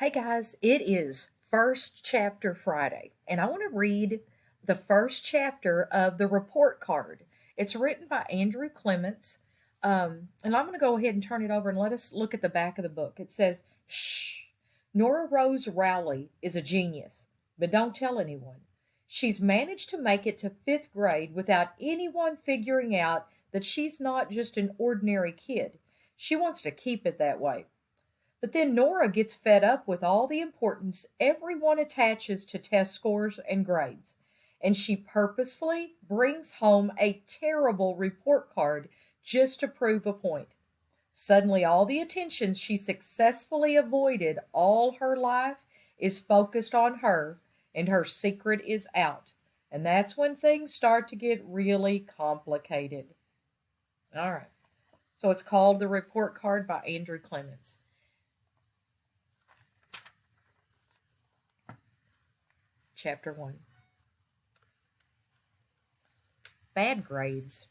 Hey guys, it is first chapter Friday, and I want to read the first chapter of the report card. It's written by Andrew Clements, and I'm going to go ahead and turn it over and let us look at the back of the book. It says, Shh, Nora Rose Rowley is a genius, but don't tell anyone. She's managed to make it to fifth grade without anyone figuring out that she's not just an ordinary kid. She wants to keep it that way. But then Nora gets fed up with all the importance everyone attaches to test scores and grades, and she purposefully brings home a terrible report card just to prove a point. Suddenly, all the attention she successfully avoided all her life is focused on her, and her secret is out. And that's when things start to get really complicated. All right. So it's called The Report Card by Andrew Clements. Chapter 1. Bad grades.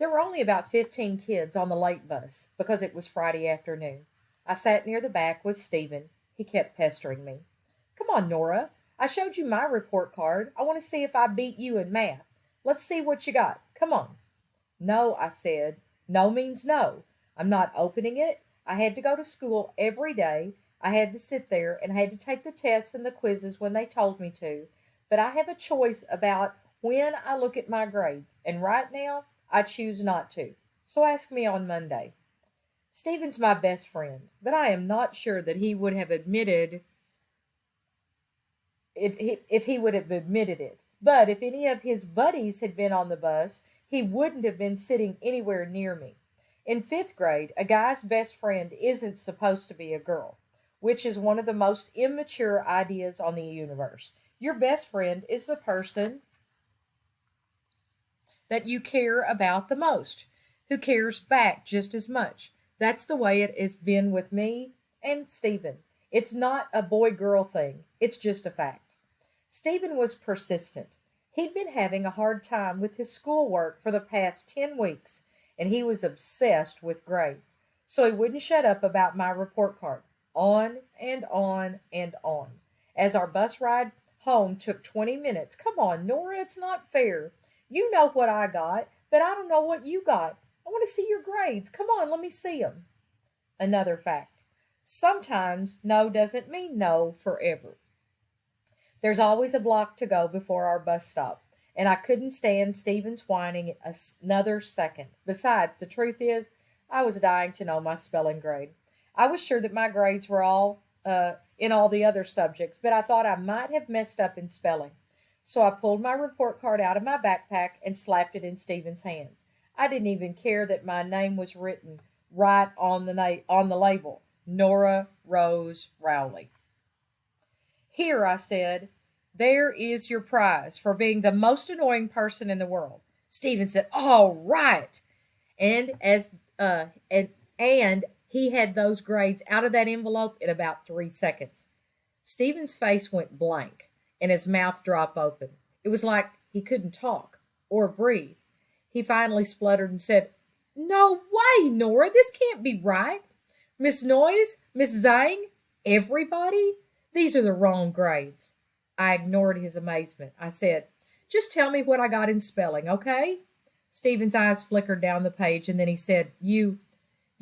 There were only about 15 kids on the late bus because it was Friday afternoon. I sat near the back with Stephen. He kept pestering me. Come on, Nora. I showed you my report card. I want to see if I beat you in math. Let's see what you got. Come on. No, I said. No means no. I'm not opening it. I had to go to school every day. I had to sit there and I had to take the tests and the quizzes when they told me to. But I have a choice about when I look at my grades. And right now, I choose not to. So ask me on Monday. Stephen's my best friend, but I am not sure that he would have admitted it if he would have admitted it. But if any of his buddies had been on the bus, he wouldn't have been sitting anywhere near me. In fifth grade, a guy's best friend isn't supposed to be a girl, which is one of the most immature ideas on the universe. Your best friend is the person that you care about the most, who cares back just as much. That's the way it has been with me and Stephen. It's not a boy girl thing, it's just a fact. Stephen was persistent. He'd been having a hard time with his schoolwork for the past 10 weeks, and he was obsessed with grades. So he wouldn't shut up about my report card. On and on and on. As our bus ride home took 20 minutes. Come on, Nora, it's not fair. You know what I got, but I don't know what you got. I want to see your grades. Come on, let me see them. Another fact. Sometimes no doesn't mean no forever. There's always a block to go before our bus stop, and I couldn't stand Stephen's whining another second. Besides, the truth is, I was dying to know my spelling grade. I was sure that my grades were all in all the other subjects, but I thought I might have messed up in spelling. So I pulled my report card out of my backpack and slapped it in Stephen's hands. I didn't even care that my name was written right on the label, Nora Rose Rowley. Here, I said, there is your prize for being the most annoying person in the world. Stephen said, "All right," and as and he had those grades out of that envelope in about 3 seconds. Stephen's face went blank and his mouth dropped open. It was like he couldn't talk or breathe. He finally spluttered and said, "No way, Nora, this can't be right. Miss Noyes, Miss Zhang, everybody, these are the wrong grades." I ignored his amazement. I said, "Just tell me what I got in spelling, okay?" Stephen's eyes flickered down the page, and then he said, You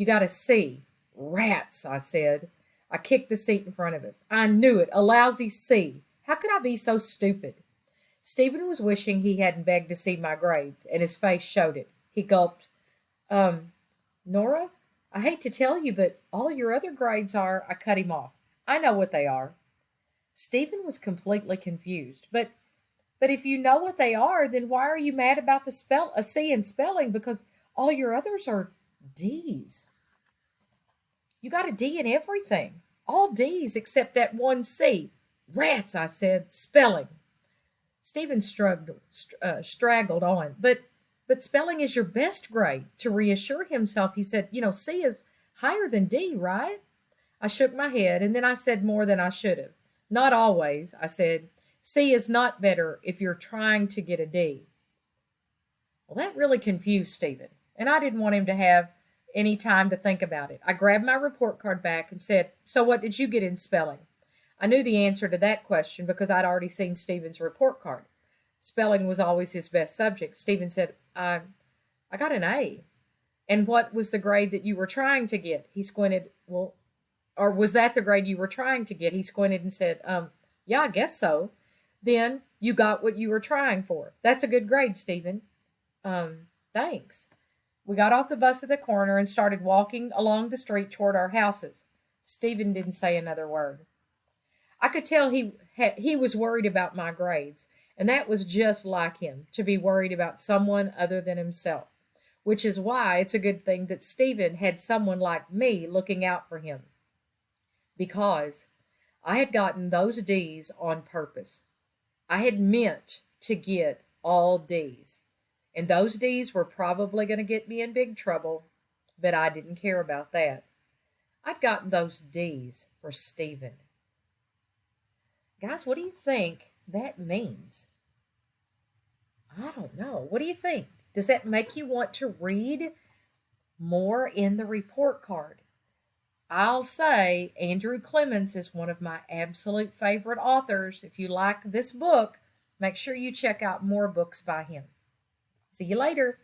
got a C." "Rats," I said. I kicked the seat in front of us. I knew it, a lousy C. How could I be so stupid? Stephen was wishing he hadn't begged to see my grades, and his face showed it. He gulped. Nora, I hate to tell you, but all your other grades are—" I cut him off. "I know what they are." Stephen was completely confused. But if you know what they are, then why are you mad about a C in spelling? Because all your others are D's. You got a D in everything. All D's except that one C. "Rats," I said. "Spelling." Stephen straggled on. But spelling is your best grade. To reassure himself, he said, C is higher than D, right? I shook my head, and then I said more than I should have. "Not always," I said. "C is not better if you're trying to get a D." Well, that really confused Stephen, and I didn't want him to have any time to think about it. I grabbed my report card back and said, "So what did you get in spelling?" I knew the answer to that question because I'd already seen Stephen's report card. Spelling was always his best subject. Stephen said, I got an A. And what was the grade that you were trying to get? He squinted. Well, or was that the grade you were trying to get? He squinted and said, yeah, I guess so. Then you got what you were trying for. That's a good grade, Stephen. Thanks. We got off the bus at the corner and started walking along the street toward our houses. Stephen didn't say another word. I could tell he was worried about my grades, and that was just like him, to be worried about someone other than himself, which is why it's a good thing that Stephen had someone like me looking out for him, because I had gotten those D's on purpose. I had meant to get all D's, and those D's were probably going to get me in big trouble, but I didn't care about that. I'd gotten those D's for Stephen. Guys, what do you think that means? I don't know. What do you think? Does that make you want to read more in the report card? I'll say Andrew Clements is one of my absolute favorite authors. If you like this book, make sure you check out more books by him. See you later.